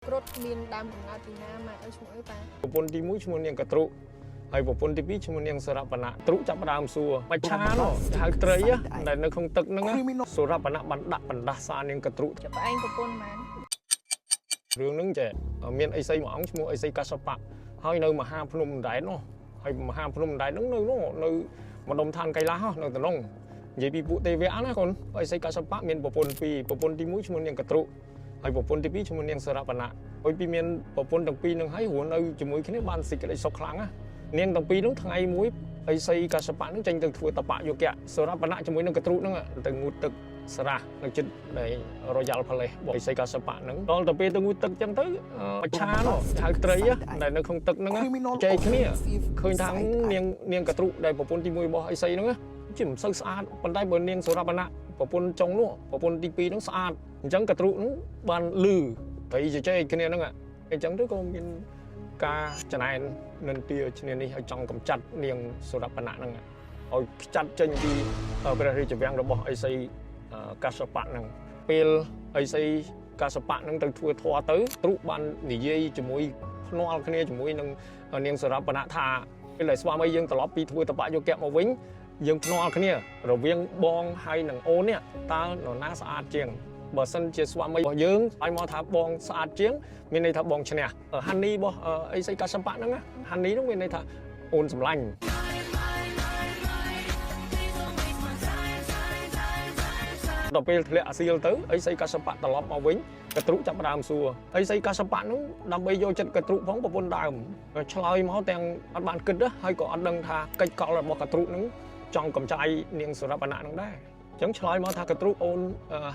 គ្រុឌមានដើមកំណើតពីណាមកឲ្យឈ្មោះអីប៉ាប្រពន្ធទី1ឈ្មោះនាងកត្រុហើយប្រពន្ធទី2ឈ្មោះនាងសរបណៈត្រុចាប់ដើមសួរបច្ឆានោះហៅត្រីដែលនៅក្នុងទឹកហ្នឹងសរបណៈបានដាក់បណ្ដាសានាងកត្រុចាប់ឯងប្រពន្ធមែនរឿងហ្នឹងចេះមានអីសីមួយអង្គឈ្មោះអីសីកាសបៈហើយនៅមហាភ្នំដែននោះហើយមហាភ្នំដែនហ្នឹងនៅនោះនៅម្ដុំឋានកៃឡាសនៅតំណងនិយាយពីពួកទេវៈណាកូនអីសីកាសបៈមានប្រពន្ធ2ប្រពន្ធទី1ឈ្មោះនាងកត្រុហើយប្រពន្ធទី2ឈ្មោះនាងសរបណៈហើយពីមានប្រពន្ធទាំងពីរនឹងហើយរស់នៅជាមួយគ្នាបានសេចក្តីសុខខ្លាំងណានាងទាំងពីរនោះថ្ងៃមួយអីសីកាសបៈនឹងចេញទៅធ្វើតបយុគៈសរបណៈជាមួយនឹងកត្រុហ្នឹងទៅងូតទឹកស្រះនៅជិតរយ៉ាល់ផាឡេសបអីសីកាសបៈហ្នឹងដល់ទៅពេលទៅងូតទឹកចឹងទៅបច្ឆានោះហៅត្រីដែលនៅក្នុងទឹកហ្នឹងចែកគ្នាឃើញថានាងកត្រុដែលប្រពន្ធទី1របស់អីសីហ្នឹងជាមិនសូវស្អាតប៉ុន្តែបើនាងសរបណៈប្រពន្ធចុងនោះប្រពន្ធទី2ហ្នឹងស្អាតអញ្ចឹងកត្រុហ្នឹងបានលឺត្រីចែកគ្នាហ្នឹងអញ្ចឹងទៅក៏មានការចំណែននិន្ទាឈ្នានេះឲ្យចង់កម្ចាត់នាងសរបណៈហ្នឹងឲ្យខ្ចាត់ចេញពីព្រះរាជវាំងរបស់អីសីកាសបៈហ្នឹងពេលអីសីកាសបៈហ្នឹងទៅធ្វើធម៌ទៅទ្រុបាននិយាយជាមួយភ្នាល់គ្នាជាមួយនឹងនាងសរបណៈថាពេលដែលស្វាមីយើងត្រឡប់ពីធ្វើតបយុគៈមកវិញយើងភ្នាល់គ្នារវាងបងហើយនឹងអូននេះតើនរណាស្អាតជាងបើសិនជាស្វាមីរបស់យើងឲ្យមកថាបងស្អាតជាងមានន័យថាបងឈ្នះហានីរបស់អីសីកាសបៈហ្នឹងហានីហ្នឹងមានន័យថាអូនសម្លាញ់ដល់ពេលធ្លាក់អាសៀលទៅអីសីកាសបៈត្រឡប់មកវិញកត្រុចាប់ដើមសួរអីសីកាសបៈហ្នឹងដើម្បីយកចិត្តកត្រុផងប្រពន្ធដើមឆ្លើយមកទាំងអត់បានគិតហើយក៏អត់ដឹងថាកិច្ចកលរបស់កត្រុហ្នឹងចង់កំចាយនាងសរបណៈហ្នឹងដែរអញ្ចឹងឆ្លើយមកថាកត្រុអូន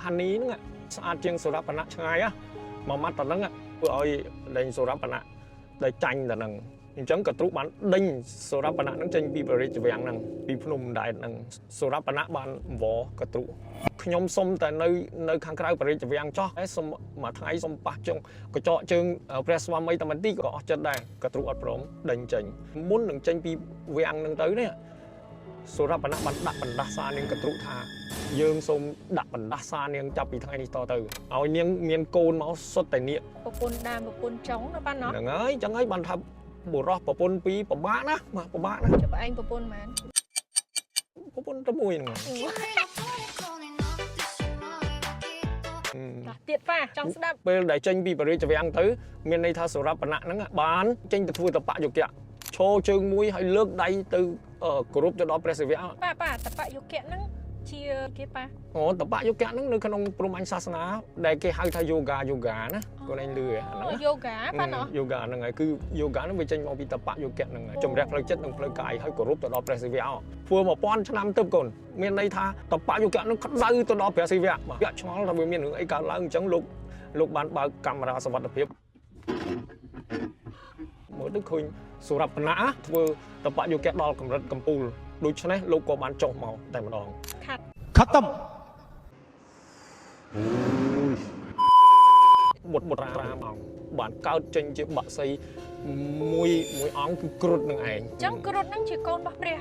ហានីហ្នឹងស្អាតជាងសរបណៈឆ្ងាយមួយម៉ាត់តែហ្នឹងធ្វើឲ្យលេងសរបណៈដែលចាញ់តែហ្នឹងអញ្ចឹងកត្រុបានដេញសរបណៈហ្នឹងចេញពីព្រះរាជវាំងហ្នឹងពីភ្នំដែនហ្នឹងសរបណៈបានអង្វរកត្រុខ្ញុំសុំតែនៅខាងក្រៅព្រះរាជវាំងចោះសុំមួយថ្ងៃសុំប៉ះជើងកញ្ចក់ជើងព្រះស្វាមីតែបន្តិចក៏អស់ចិត្តដែរកត្រុអត់ព្រមដេញចេញមុននឹងចេញពីវាំងហ្នឹងទៅនេះសរបណៈបានដាក់បណ្ដាសានាងកត្រុថាយើងសូមដាក់បណ្ដាសានាងចាប់ពីថ្ងៃនេះតទៅឲ្យនាងមានកូនមកសុទ្ធតែនាគប្រពន្ធដើមប្រពន្ធចុងណាប៉ាណោះហ្នឹងហើយអញ្ចឹងហើយបានថាបុរសប្រពន្ធពីរពិបាកណាពិបាកណាចាប់ឯងប្រពន្ធមែនប្រពន្ធតែមួយហ្នឹងទៀតប៉ាចង់ស្ដាប់ពេលដែលចេញពីព្រះរាជវាំងទៅមានន័យថាសរបណៈហ្នឹងបានចេញទៅធ្វើតបយុគៈឈរជើងមួយហើយលើកដៃទៅគោរពទៅដល់ព្រះសិវៈប៉ាតបយុគៈហ្នឹងជាគេប៉ាអូតបយុគៈហ្នឹងនៅក្នុងព្រហ្មញ្ញសាសនាដែលគេហៅថាយូហ្គាណាគាត់ឯងលឺហ្នឹងយូហ្គាប៉ាណោះយូហ្គាហ្នឹងហើយគឺយូហ្គាហ្នឹងវាចេញមកពីតបយុគៈហ្នឹងជំរះផ្លូវចិត្តនិងផ្លូវកាយហើយគោរពទៅដល់ព្រះសិវៈធ្វើ1000ឆ្នាំទៅកូនមានន័យថាតបយុគៈហ្នឹងក្តៅទៅដល់ព្រះសិវៈវាឆ្ងល់ថាវាមានរឿងអីកើតឡើងអញ្ចឹងលោកបានបើកកាមេរ៉ាសុវត្ថិភាពមើលទៅឃើញសរបណៈធ្វើតបយុគៈដល់កម្រិតកំពូលដូច្នេះលោកក៏បានចុះមកតែម្ដងខត្តមបុត្រាអង្គបានកើតចេញជាបក្សីមួយអង្គគឺគ្រុឌនឹងឯងអញ្ចឹងគ្រុឌនឹងជាកូនរបស់ព្រះ